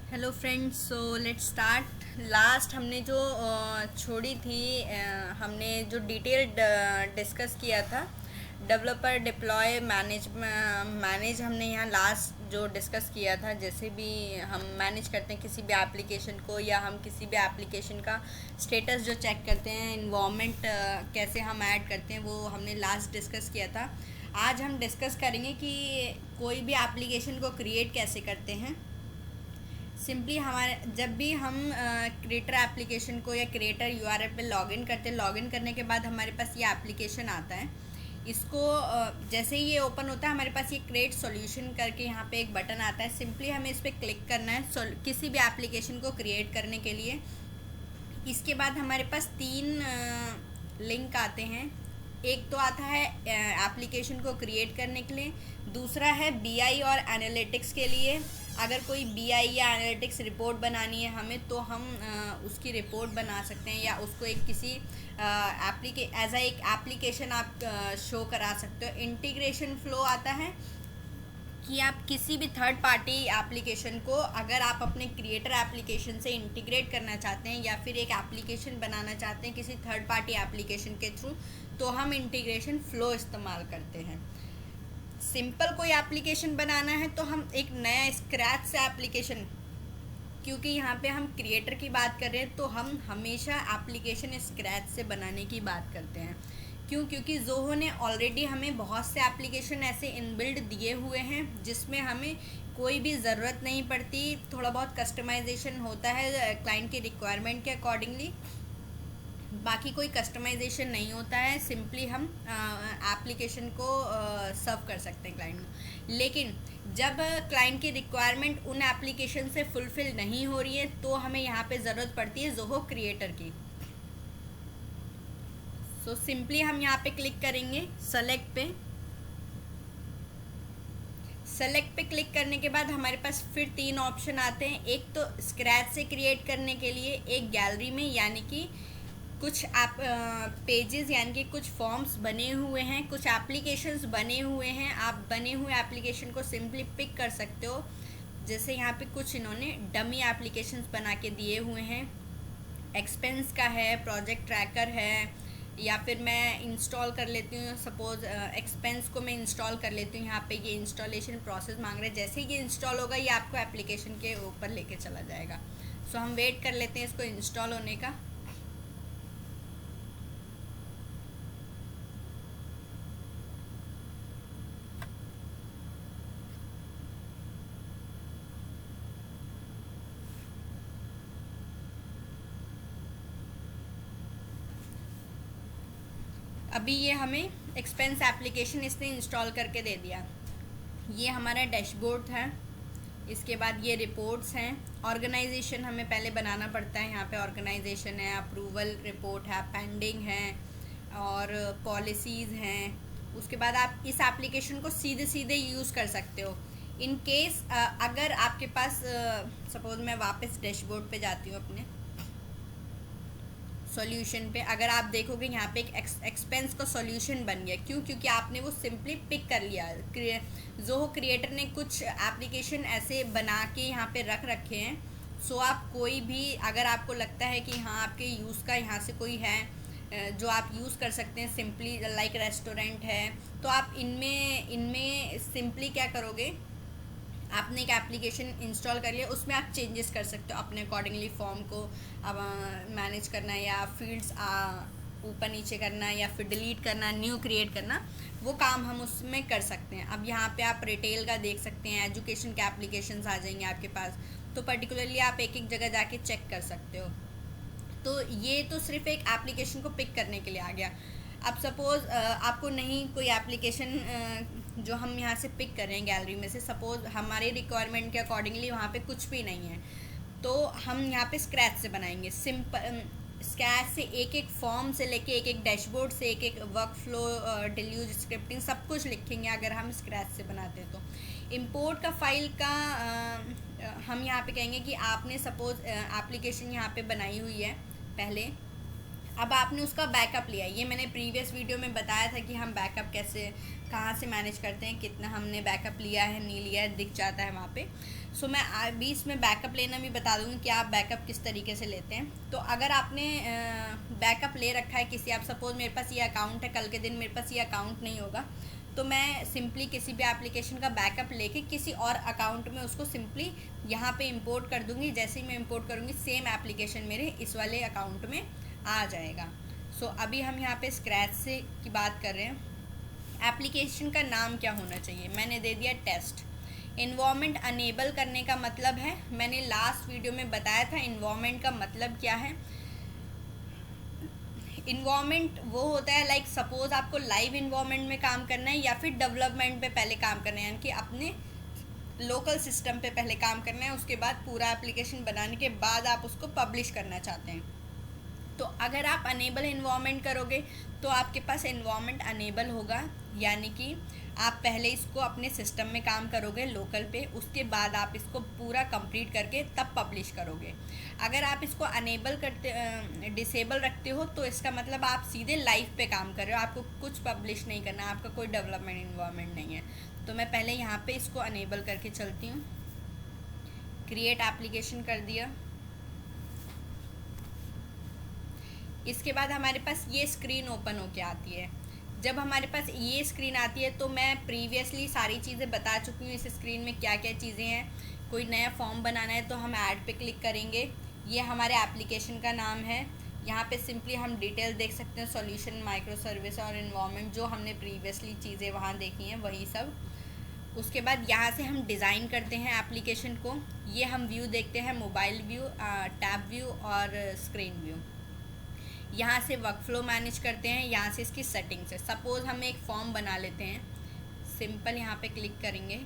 Hello friends, so let's start. Last हमने जो छोड़ी थी, हमने जो डिटेल डिस्कस किया था डेवलपर डिप्लॉय मैनेज हमने यहाँ लास्ट जो डिस्कस किया था। जैसे भी हम मैनेज करते हैं किसी भी एप्लीकेशन को, या हम किसी भी एप्लीकेशन का स्टेटस जो चेक करते हैं, इन्वायरमेंट कैसे हम ऐड करते हैं, वो हमने लास्ट डिस्कस किया था। आज हम डिस्कस करेंगे कि कोई भी एप्लीकेशन को क्रिएट कैसे करते हैं। सिंपली हमारे जब भी हम क्रिएटर एप्लीकेशन को या क्रिएटर यूआरएल पे लॉगिन करते हैं, लॉगिन करने के बाद हमारे पास ये एप्लीकेशन आता है। इसको जैसे ही ये ओपन होता है, हमारे पास ये क्रिएट सॉल्यूशन करके यहाँ पे एक बटन आता है। सिंपली हमें इस पर क्लिक करना है किसी भी एप्लीकेशन को क्रिएट करने के लिए। इसके बाद हमारे पास तीन लिंक आते हैं। एक तो आता है एप्लीकेशन को क्रिएट करने के लिए, दूसरा है बीआई और एनालिटिक्स के लिए। अगर कोई बीआई या एनालिटिक्स रिपोर्ट बनानी है हमें, तो हम उसकी रिपोर्ट बना सकते हैं, या उसको एक किसी एज अ एक एप्लीकेशन आप शो करा सकते हो। इंटीग्रेशन फ्लो आता है कि आप किसी भी थर्ड पार्टी एप्लीकेशन को अगर आप अपने क्रिएटर एप्लीकेशन से इंटीग्रेट करना चाहते हैं, या फिर एक एप्लीकेशन बनाना चाहते हैं किसी थर्ड पार्टी एप्लीकेशन के थ्रू, तो हम इंटीग्रेशन फ्लो इस्तेमाल करते हैं। सिंपल कोई एप्लीकेशन बनाना है तो हम एक नया स्क्रैच से एप्लीकेशन, क्योंकि यहाँ पे हम क्रिएटर की बात कर रहे हैं, तो हम हमेशा एप्लीकेशन स्क्रैच से बनाने की बात करते हैं। क्योंकि जोहो ने ऑलरेडी हमें बहुत से एप्लीकेशन ऐसे इनबिल्ड दिए हुए हैं जिसमें हमें कोई भी ज़रूरत नहीं पड़ती। थोड़ा बहुत कस्टमाइजेशन होता है क्लाइंट की रिक्वायरमेंट के अकॉर्डिंगली, बाकी कोई कस्टमाइजेशन नहीं होता है। सिंपली हम एप्लीकेशन को सर्व कर सकते हैं क्लाइंट को। लेकिन जब क्लाइंट की रिक्वायरमेंट उन एप्लीकेशन से फुलफ़िल नहीं हो रही है, तो हमें यहाँ पे ज़रूरत पड़ती है जोहो क्रिएटर की। सो सिंपली हम यहाँ पे क्लिक करेंगे सेलेक्ट पे। सेलेक्ट पे क्लिक करने के बाद हमारे पास फिर तीन ऑप्शन आते हैं। एक तो स्क्रैच से क्रिएट करने के लिए, एक गैलरी में, यानी कि कुछ आप पेजेस यानी कि कुछ फॉर्म्स बने हुए हैं, कुछ एप्लीकेशंस बने हुए हैं। आप बने हुए एप्लीकेशन को सिंपली पिक कर सकते हो। जैसे यहाँ पे कुछ इन्होंने डमी एप्लीकेशंस बना के दिए हुए हैं। एक्सपेंस का है, प्रोजेक्ट ट्रैकर है, या फिर मैं इंस्टॉल कर लेती हूँ। सपोज़ एक्सपेंस को मैं इंस्टॉल कर लेती हूँ। यहाँ पे ये इंस्टॉलेशन प्रोसेस मांग रहे हैं। जैसे ही ये इंस्टॉल होगा, ये आपको एप्लीकेशन के ऊपर लेके चला जाएगा। सो हम वेट कर लेते हैं इसको इंस्टॉल होने का। अभी ये हमें एक्सपेंस एप्लीकेशन इसने इंस्टॉल करके दे दिया। ये हमारा डैशबोर्ड था। इसके बाद ये रिपोर्ट्स हैं। ऑर्गेनाइजेशन हमें पहले बनाना पड़ता है। यहाँ पे ऑर्गेनाइजेशन है, अप्रूवल रिपोर्ट है, पेंडिंग है, और पॉलिसीज़ हैं। उसके बाद आप इस एप्लीकेशन को सीधे सीधे यूज़ कर सकते हो। इन केस अगर आपके पास सपोज़ मैं वापस डैशबोर्ड पे जाती हूँ अपने सॉल्यूशन पे, अगर आप देखोगे यहाँ पे एक एक्सपेंस का सॉल्यूशन बन गया। क्यों? क्योंकि आपने वो सिंपली पिक कर लिया। जोहो क्रिएटर ने कुछ एप्लीकेशन ऐसे बना के यहाँ पे रख रखे हैं। सो आप कोई भी, अगर आपको लगता है कि हाँ आपके यूज़ का यहाँ से कोई है जो आप यूज़ कर सकते हैं, सिंपली लाइक रेस्टोरेंट है, तो आप इनमें सिंपली क्या करोगे, आपने एक एप्लीकेशन इंस्टॉल कर लिया, उसमें आप चेंजेस कर सकते हो अपने अकॉर्डिंगली। फॉर्म को अब मैनेज करना, या फील्ड्स ऊपर नीचे करना, या फिर डिलीट करना, न्यू क्रिएट करना, वो काम हम उसमें कर सकते हैं। अब यहाँ पे आप रिटेल का देख सकते हैं, एजुकेशन के एप्लीकेशंस आ जाएंगे आपके पास, तो पर्टिकुलरली आप एक एक जगह जाके चेक कर सकते हो। तो ये तो सिर्फ एक एप्लीकेशन को पिक करने के लिए आ गया। अब सपोज़ आपको नहीं कोई एप्लीकेशन जो हम यहाँ से पिक कर रहे हैं गैलरी में से, सपोज़ हमारे रिक्वायरमेंट के अकॉर्डिंगली वहाँ पे कुछ भी नहीं है, तो हम यहाँ पे स्क्रैच से बनाएंगे। सिंपल स्क्रैच से एक एक फॉर्म से लेके एक एक डैशबोर्ड से एक एक वर्क फ्लो, डिलीट, स्क्रिप्टिंग, सब कुछ लिखेंगे अगर हम स्क्रैच से बनाते हैं। तो इंपोर्ट का फाइल का हम यहाँ पे कहेंगे कि आपने सपोज़ एप्लीकेशन यहाँ पे बनाई हुई है पहले, अब आपने उसका बैकअप लिया। ये मैंने प्रीवियस वीडियो में बताया था कि हम बैकअप कैसे, कहाँ से मैनेज करते हैं, कितना हमने बैकअप लिया है, नहीं लिया है, दिख जाता है वहाँ पे। सो मैं अभी इसमें बैकअप लेना भी बता दूँगी कि आप बैकअप किस तरीके से लेते हैं। तो अगर आपने बैकअप ले रखा है किसी, आप सपोज़ मेरे पास ये अकाउंट है, कल के दिन मेरे पास ये अकाउंट नहीं होगा, तो मैं सिंपली किसी भी एप्लीकेशन का बैकअप लेके किसी और अकाउंट में उसको सिंपली यहाँ पे इंपोर्ट कर दूँगी। जैसे ही मैं इंपोर्ट करूँगी सेम एप्लीकेशन मेरे इस वाले अकाउंट में आ जाएगा। सो अभी हम यहाँ पे स्क्रैच से की बात कर रहे हैं। एप्लीकेशन का नाम क्या होना चाहिए, मैंने दे दिया टेस्ट। इन्वायरमेंट अनेबल करने का मतलब है, मैंने लास्ट वीडियो में बताया था इन्वायरमेंट का मतलब क्या है। इन्वायरमेंट वो होता है लाइक सपोज आपको लाइव इन्वायरमेंट में काम करना है या फिर डेवलपमेंट पे पहले काम करना है, यानी कि अपने लोकल सिस्टम पे पहले काम करना है, उसके बाद पूरा एप्लीकेशन बनाने के बाद आप उसको पब्लिश करना चाहते हैं। तो अगर आप अनेबल इन्वायरमेंट करोगे तो आपके पास इन्वायरमेंट अनेबल होगा, यानी कि आप पहले इसको अपने सिस्टम में काम करोगे लोकल पे, उसके बाद आप इसको पूरा कंप्लीट करके तब पब्लिश करोगे। अगर आप इसको अनेबल करते डिसेबल रखते हो तो इसका मतलब आप सीधे लाइव पे काम कर रहे हो, आपको कुछ पब्लिश नहीं करना, आपका कोई डेवलपमेंट इन्वायरमेंट नहीं है। तो मैं पहले यहाँ पे इसको अनेबल करके चलती हूँ। क्रिएट एप्लीकेशन कर दिया। इसके बाद हमारे पास ये स्क्रीन ओपन होके आती है। जब हमारे पास ये स्क्रीन आती है तो मैं प्रीवियसली सारी चीज़ें बता चुकी हूँ इस स्क्रीन में क्या क्या चीज़ें हैं। कोई नया फॉर्म बनाना है तो हम ऐड पे क्लिक करेंगे। ये हमारे एप्लीकेशन का नाम है। यहाँ पे सिंपली हम डिटेल देख सकते हैं, सॉल्यूशन, माइक्रो सर्विस और इन्वायरमेंट, जो हमने प्रीवियसली चीज़ें वहाँ देखी हैं वही सब। उसके बाद यहाँ से हम डिज़ाइन करते हैं एप्लीकेशन को। ये हम व्यू देखते हैं, मोबाइल व्यू, टैब व्यू और स्क्रीन व्यू। यहाँ से वर्कफ्लो मैनेज करते हैं, यहाँ से इसकी सेटिंग्स है। सपोज़ हम एक फॉर्म बना लेते हैं, सिंपल यहाँ पे क्लिक करेंगे।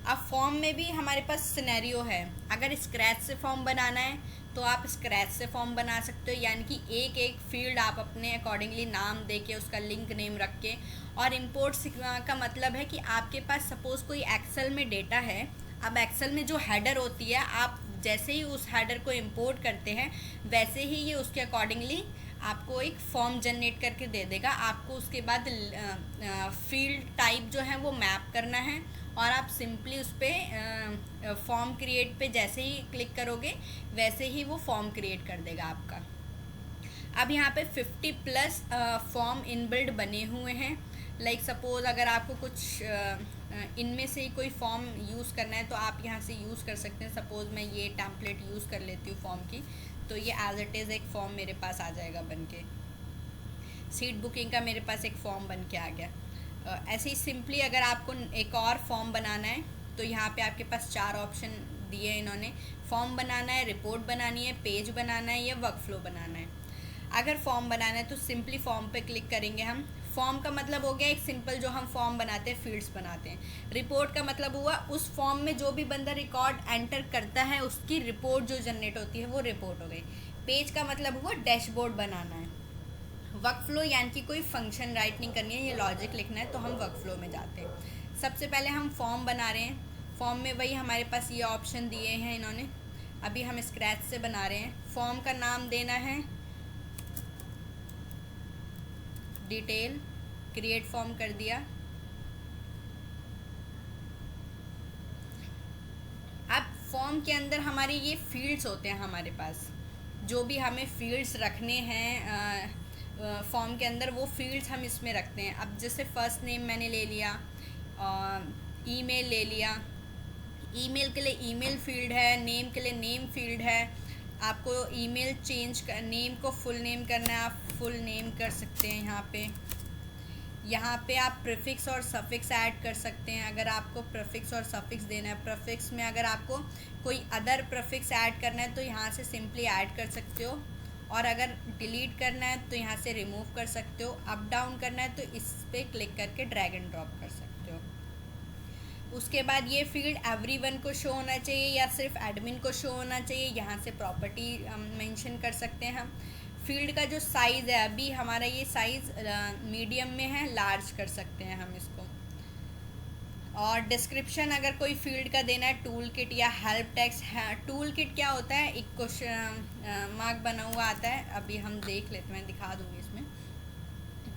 अब फॉर्म में भी हमारे पास सिनेरियो है, अगर स्क्रैच से फॉर्म बनाना है तो आप स्क्रैच से फॉर्म बना सकते हो, यानी कि एक एक फील्ड आप अपने अकॉर्डिंगली नाम दे के उसका लिंक नेम रख के। और इम्पोर्ट का मतलब है कि आपके पास सपोज़ कोई एक्सेल में डेटा है, अब एक्सेल में जो हेडर होती है, आप जैसे ही उस हेडर को इंपोर्ट करते हैं वैसे ही ये उसके अकॉर्डिंगली आपको एक फॉर्म जनरेट करके दे देगा। आपको उसके बाद फील्ड टाइप जो है वो मैप करना है और आप सिंपली उस पर फॉर्म क्रिएट पे जैसे ही क्लिक करोगे वैसे ही वो फॉर्म क्रिएट कर देगा आपका। अब यहाँ पे 50+ फॉर्म इनबिल्ड बने हुए हैं। लाइक सपोज़ अगर आपको कुछ इनमें से ही कोई फॉर्म यूज़ करना है तो आप यहाँ से यूज़ कर सकते हैं। सपोज़ मैं ये टेम्पलेट यूज़ कर लेती हूँ फॉर्म की, तो ये एज इट इज़ एक फॉर्म मेरे पास आ जाएगा बन के। सीट बुकिंग का मेरे पास एक फ़ॉर्म बन के आ गया। ऐसे ही सिंपली अगर आपको एक और फॉर्म बनाना है तो यहाँ पे आपके पास 4 ऑप्शन दिए हैं इन्होंने। फॉर्म बनाना है, रिपोर्ट बनानी है, पेज बनाना है या वर्कफ्लो बनाना है। अगर फॉर्म बनाना है तो सिंपली फॉर्म पे क्लिक करेंगे हम। फॉर्म का मतलब हो गया एक सिंपल जो हम फॉर्म बनाते हैं, फील्ड्स बनाते हैं। रिपोर्ट का मतलब हुआ उस फॉर्म में जो भी बंदा रिकॉर्ड एंटर करता है उसकी रिपोर्ट जो जनरेट होती है वो रिपोर्ट हो गई। पेज का मतलब हुआ डैशबोर्ड बनाना है। वर्कफ्लो यानी कि कोई फंक्शन राइट नहीं करनी है, ये लॉजिक लिखना है, तो हम वर्कफ्लो में जाते हैं। सबसे पहले हम फॉर्म बना रहे हैं। फॉर्म में वही हमारे पास ये ऑप्शन दिए हैं इन्होंने। अभी हम स्क्रैच से बना रहे हैं। फॉर्म का नाम देना है डिटेल, क्रिएट फॉर्म कर दिया। अब फॉर्म के अंदर हमारे ये फील्ड्स होते हैं, हमारे पास जो भी हमें फील्ड्स रखने हैं फॉर्म के अंदर, वो फील्ड्स हम इसमें रखते हैं। अब जैसे फर्स्ट नेम मैंने ले लिया, ईमेल ले लिया, ईमेल के लिए ईमेल फील्ड है, नेम के लिए नेम फील्ड है। आपको ईमेल चेंज कर, नेम को फुल नेम करना है, आप फुल नेम कर सकते हैं। यहाँ पे आप प्रीफिक्स और सफिक्स ऐड कर सकते हैं अगर आपको प्रीफिक्स और सफिक्स देना है। प्रीफिक्स में अगर आपको कोई अदर प्रीफिक्स ऐड करना है तो यहाँ से सिंपली ऐड कर सकते हो, और अगर डिलीट करना है तो यहाँ से रिमूव कर सकते हो। अप डाउन करना है तो इस पर क्लिक करके ड्रैग एंड ड्रॉप कर सकते हो। उसके बाद ये फील्ड एवरीवन को शो होना चाहिए या सिर्फ एडमिन को शो होना चाहिए, यहाँ से प्रॉपर्टी मेंशन कर सकते हैं हम। फील्ड का जो साइज़ है, अभी हमारा ये साइज़ मीडियम में है, लार्ज कर सकते हैं हम इसको। और डिस्क्रिप्शन अगर कोई फील्ड का देना है, टूल किट या हेल्प टेक्स्ट है। टूल किट क्या होता है, एक क्वेश्चन मार्क बना हुआ आता है, अभी हम देख लेते हैं, मैं दिखा दूँगी इसमें।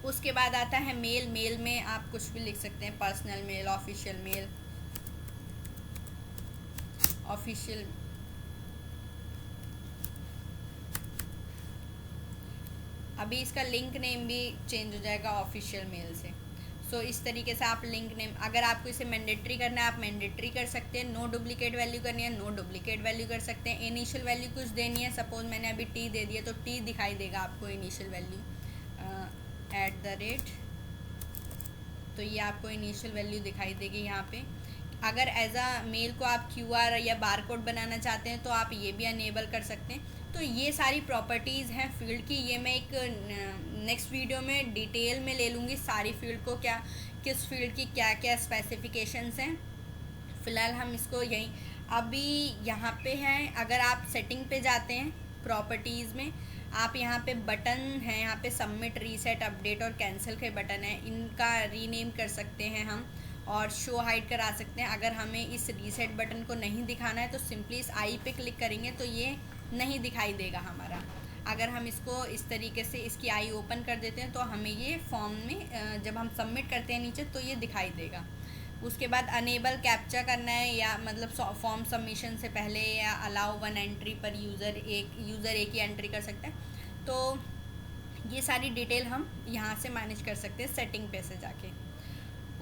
उसके बाद आता है मेल। मेल में आप कुछ भी लिख सकते हैं, personal mail, official mail. Official, अभी इसका लिंक नेम भी चेंज हो जाएगा ऑफिशियल मेल से। सो इस तरीके से आप लिंक नेम, अगर आपको इसे मैंडेटरी करना है आप मैंडेटरी कर सकते हैं, नो डुप्लीकेट वैल्यू करनी है नो डुप्लीकेट वैल्यू कर सकते हैं। इनिशियल वैल्यू कुछ देनी है, सपोज मैंने अभी टी दे दिया तो टी दिखाई देगा आपको इनिशियल वैल्यू @ तो ये आपको इनिशियल वैल्यू दिखाई देगी यहाँ पे। अगर एज अ मेल को आप QR या बारकोड बनाना चाहते हैं तो आप ये भी अनेबल कर सकते हैं। तो ये सारी प्रॉपर्टीज़ हैं फील्ड की, ये मैं एक नेक्स्ट वीडियो में डिटेल में ले लूँगी सारी फील्ड को, क्या किस फील्ड की क्या क्या स्पेसिफिकेशंस हैं। फ़िलहाल हम इसको यहीं अभी यहाँ पे हैं। अगर आप सेटिंग पे जाते हैं प्रॉपर्टीज़ में, आप यहाँ पे बटन है, यहाँ पे सबमिट, रीसेट, अपडेट और कैंसिल के बटन है, इनका रीनेम कर सकते हैं हम और शो हाइड करा सकते हैं। अगर हमें इस रीसेट बटन को नहीं दिखाना है तो सिंपली इस आई पे क्लिक करेंगे तो ये नहीं दिखाई देगा हमारा। अगर हम इसको इस तरीके से इसकी आई ओपन कर देते हैं तो हमें ये फॉर्म में जब हम सबमिट करते हैं नीचे तो ये दिखाई देगा। उसके बाद अनेबल कैप्चा करना है या मतलब फॉर्म सबमिशन से पहले, या अलाउ 1 एंट्री पर यूज़र एक ही एंट्री कर सकता है। तो ये सारी डिटेल हम यहाँ से मैनेज कर सकते हैं सेटिंग पे से जाके।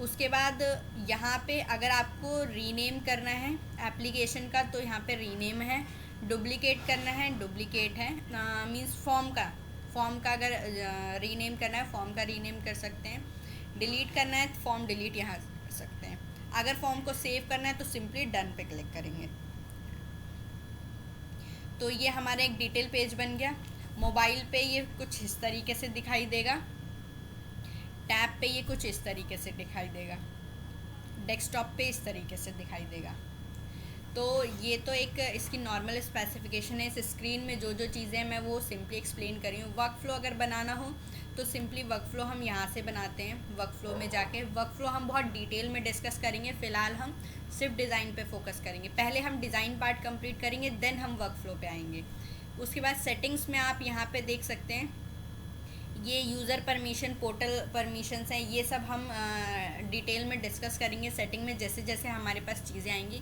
उसके बाद यहाँ पे अगर आपको रीनेम करना है एप्लीकेशन का तो यहाँ पे रीनेम है, डुप्लीकेट करना है डुप्लीकेट है, मीन्स फॉर्म का अगर रीनेम करना है फॉर्म का रीनेम कर सकते हैं, डिलीट करना है फॉर्म डिलीट यहाँ कर सकते हैं। अगर फॉर्म को सेव करना है तो सिंपली डन पे क्लिक करेंगे। तो ये हमारा एक डिटेल पेज बन गया। मोबाइल पे ये कुछ इस तरीके से दिखाई देगा, टैब पे ये कुछ इस तरीके से दिखाई देगा, डेस्कटॉप पे इस तरीके से दिखाई देगा। तो ये तो एक इसकी नॉर्मल स्पेसिफिकेशन है। इस स्क्रीन में जो जो चीज़ें हैं मैं वो सिंपली एक्सप्लेन कर रही हूँ। वर्क फ्लो अगर बनाना हो तो सिंपली वर्क फ्लो हम यहाँ से बनाते हैं। वर्क फ्लो में जाके वर्क फ्लो हम बहुत डिटेल में डिस्कस करेंगे, फ़िलहाल हम सिर्फ डिज़ाइन पे फोकस करेंगे। पहले हम डिज़ाइन पार्ट कंप्लीट करेंगे, देन हम वर्क फ्लो पे आएंगे। उसके बाद सेटिंग्स में आप यहाँ पे देख सकते हैं ये यूज़र परमिशन, पोर्टल परमिशंस हैं, ये सब हम डिटेल में डिस्कस करेंगे सेटिंग में जैसे जैसे हमारे पास चीज़ें आएंगी।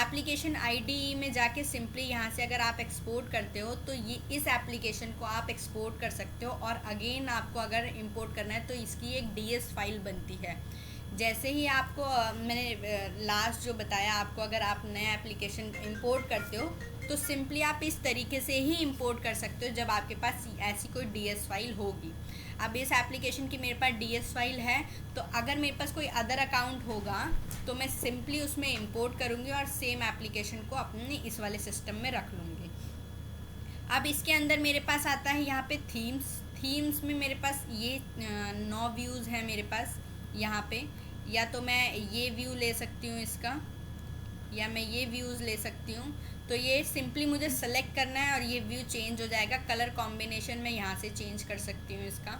एप्लीकेशन आईडी में जाके सिंपली यहाँ से अगर आप एक्सपोर्ट करते हो तो ये इस एप्लीकेशन को आप एक्सपोर्ट कर सकते हो, और अगेन आपको अगर इंपोर्ट करना है तो इसकी एक DS फाइल बनती है। जैसे ही आपको मैंने लास्ट जो बताया आपको, अगर आप नया एप्लीकेशन इंपोर्ट करते हो तो सिंपली आप इस तरीके से ही इंपोर्ट कर सकते हो जब आपके पास ऐसी कोई DS फाइल होगी। अब इस एप्लीकेशन की मेरे पास DS फाइल है, तो अगर मेरे पास कोई अदर अकाउंट होगा तो मैं सिंपली उसमें इंपोर्ट करूँगी और सेम एप्लीकेशन को अपने इस वाले सिस्टम में रख लूँगी। अब इसके अंदर मेरे पास आता है यहाँ पे थीम्स में मेरे पास ये 9 व्यूज़ हैं मेरे पास यहाँ पे। या तो मैं ये व्यू ले सकती हूँ इसका, या मैं ये व्यूज़ ले सकती हूँ। तो ये सिंपली मुझे सेलेक्ट करना है और ये व्यू चेंज हो जाएगा। कलर कॉम्बिनेशन में यहाँ से चेंज कर सकती हूँ इसका,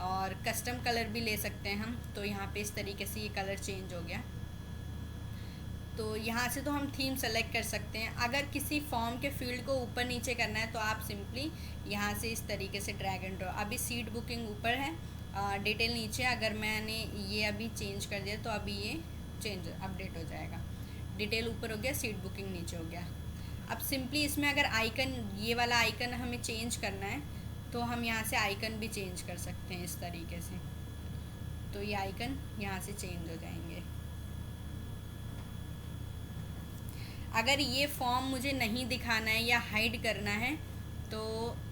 और कस्टम कलर भी ले सकते हैं हम। तो यहाँ पे इस तरीके से ये कलर चेंज हो गया। तो यहाँ से तो हम थीम सेलेक्ट कर सकते हैं। अगर किसी फॉर्म के फील्ड को ऊपर नीचे करना है तो आप सिंपली यहाँ से इस तरीके से ड्रैग एंड ड्रॉप। अभी सीट बुकिंग ऊपर है, डिटेल नीचे। अगर मैंने ये अभी चेंज कर दिया तो अभी ये चेंज अपडेट हो जाएगा। डिटेल ऊपर हो गया, सीट बुकिंग नीचे हो गया। अब सिंपली इसमें अगर आइकन, ये वाला आइकन हमें चेंज करना है तो हम यहाँ से आइकन भी चेंज कर सकते हैं इस तरीके से। तो ये आइकन यहाँ से चेंज हो जाएंगे। अगर ये फॉर्म मुझे नहीं दिखाना है या हाइड करना है तो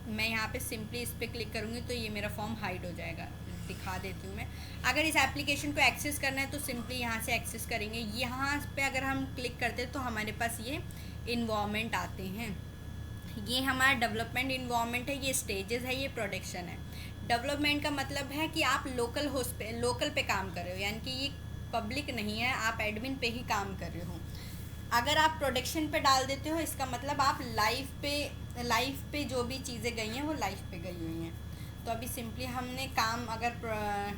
मैं यहाँ पे सिंपली इस पर क्लिक करूँगी तो ये मेरा फॉर्म हाइड हो जाएगा। दिखा देती हूँ मैं। अगर इस एप्लीकेशन को एक्सेस करना है तो सिंपली यहाँ से एक्सेस करेंगे। यहाँ पे अगर हम क्लिक करते हैं तो हमारे पास ये इन्वायरमेंट आते हैं। ये हमारा डेवलपमेंट इन्वायरमेंट है, ये स्टेजेस है, ये प्रोडक्शन है। डेवलपमेंट का मतलब है कि आप लोकल पे काम कर रहे हो, यानी कि ये पब्लिक नहीं है, आप एडमिन पे ही काम कर रहे हो। अगर आप प्रोडक्शन पे डाल देते हो इसका मतलब आप लाइव पे जो भी चीज़ें गई हैं वो लाइव पे गई हुई हैं। तो अभी सिंपली हमने काम अगर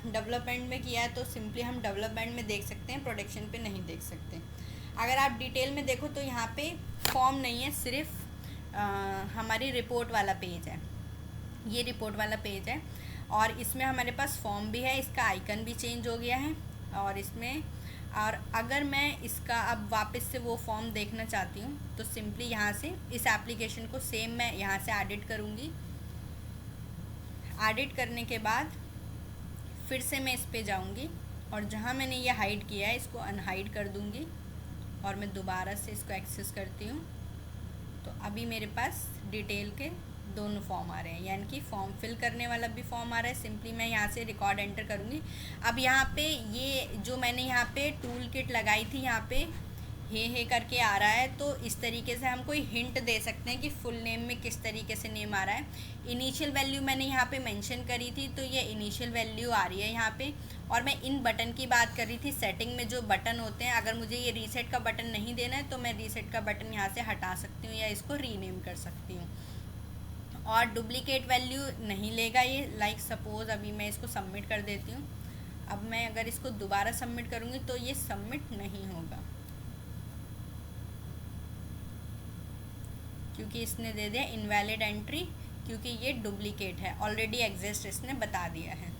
डेवलपमेंट में किया है तो सिंपली हम डेवलपमेंट में देख सकते हैं, प्रोडक्शन पे नहीं देख सकते। अगर आप डिटेल में देखो तो यहाँ पे फॉर्म नहीं है, सिर्फ हमारी रिपोर्ट वाला पेज है। ये रिपोर्ट वाला पेज है और इसमें हमारे पास फॉर्म भी है, इसका आइकन भी चेंज हो गया है। और इसमें और अगर मैं इसका अब वापस से वो फॉर्म देखना चाहती हूँ तो सिंपली यहाँ से इस एप्लीकेशन को सेम मैं यहाँ से एडिट करूँगी। एडिट करने के बाद फिर से मैं इस पे जाऊँगी और जहाँ मैंने ये हाइड किया है इसको अनहाइड कर दूँगी और मैं दोबारा से इसको एक्सेस करती हूँ। तो अभी मेरे पास डिटेल के दोनों फॉर्म आ रहे हैं, यानी कि फॉर्म फिल करने वाला भी फॉर्म आ रहा है। सिंपली मैं यहाँ से रिकॉर्ड एंटर करूँगी। अब यहाँ पे ये जो मैंने यहाँ पे टूल किट लगाई थी यहाँ पे हे करके आ रहा है, तो इस तरीके से हम कोई हिंट दे सकते हैं कि फुल नेम में किस तरीके से नेम आ रहा है। इनिशियल वैल्यू मैंने यहाँ पे मेंशन करी थी, तो ये इनिशियल वैल्यू आ रही है यहाँ पे। और मैं इन बटन की बात कर रही थी, सेटिंग में जो बटन होते हैं, अगर मुझे ये रीसेट का बटन नहीं देना है तो मैं रीसेट का बटन यहाँ से हटा सकती हूँ या इसको रीनेम कर सकती हूँ। और डुप्लीकेट वैल्यू नहीं लेगा ये। लाइक सपोज़ अभी मैं इसको सबमिट कर देती हूँ। अब मैं अगर इसको दोबारा सबमिट करूँगी तो ये सबमिट नहीं होगा, क्योंकि इसने दे दिया इनवैलिड एंट्री, क्योंकि ये डुप्लीकेट है, ऑलरेडी एग्जिस्ट इसने बता दिया है।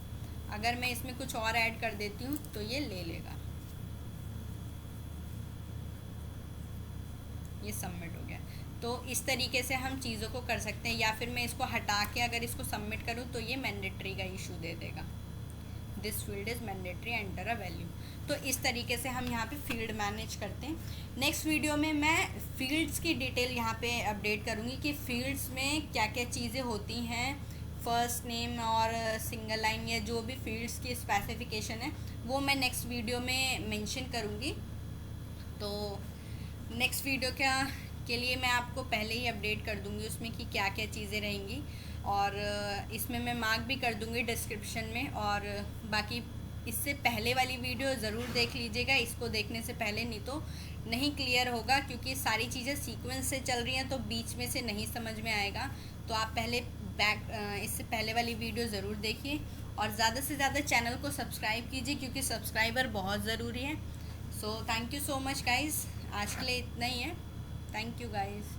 अगर मैं इसमें कुछ और ऐड कर देती हूँ तो ये ले लेगा। ये सबमिट हो गया। तो इस तरीके से हम चीज़ों को कर सकते हैं। या फिर मैं इसको हटा के अगर इसको सबमिट करूँ तो ये मैंडेटरी का इशू दे देगा, this field is mandatory, enter a value. तो इस तरीके से हम यहाँ पे फील्ड मैनेज करते हैं। नेक्स्ट वीडियो में मैं फील्ड्स की डिटेल यहाँ पे अपडेट करूँगी कि फील्ड्स में क्या क्या चीज़ें होती हैं, फर्स्ट नेम और सिंगल लाइन या जो भी फील्ड्स की स्पेसिफिकेशन है वो मैं नेक्स्ट वीडियो में मेंशन करूँगी। तो नेक्स्ट वीडियो के लिए मैं आपको पहले ही अपडेट कर दूँगी उसमें कि क्या क्या चीज़ें रहेंगी, और इसमें मैं मार्क भी कर दूँगी डिस्क्रिप्शन में। और बाकी इससे पहले वाली वीडियो ज़रूर देख लीजिएगा, इसको देखने से पहले, नहीं तो नहीं क्लियर होगा, क्योंकि सारी चीज़ें सीक्वेंस से चल रही हैं तो बीच में से नहीं समझ में आएगा। तो आप पहले इससे पहले वाली वीडियो ज़रूर देखिए और ज़्यादा से ज़्यादा चैनल को सब्सक्राइब कीजिए, क्योंकि सब्सक्राइबर बहुत ज़रूरी है। So thank you so much guys, आज के लिए इतना ही है। Thank you guys.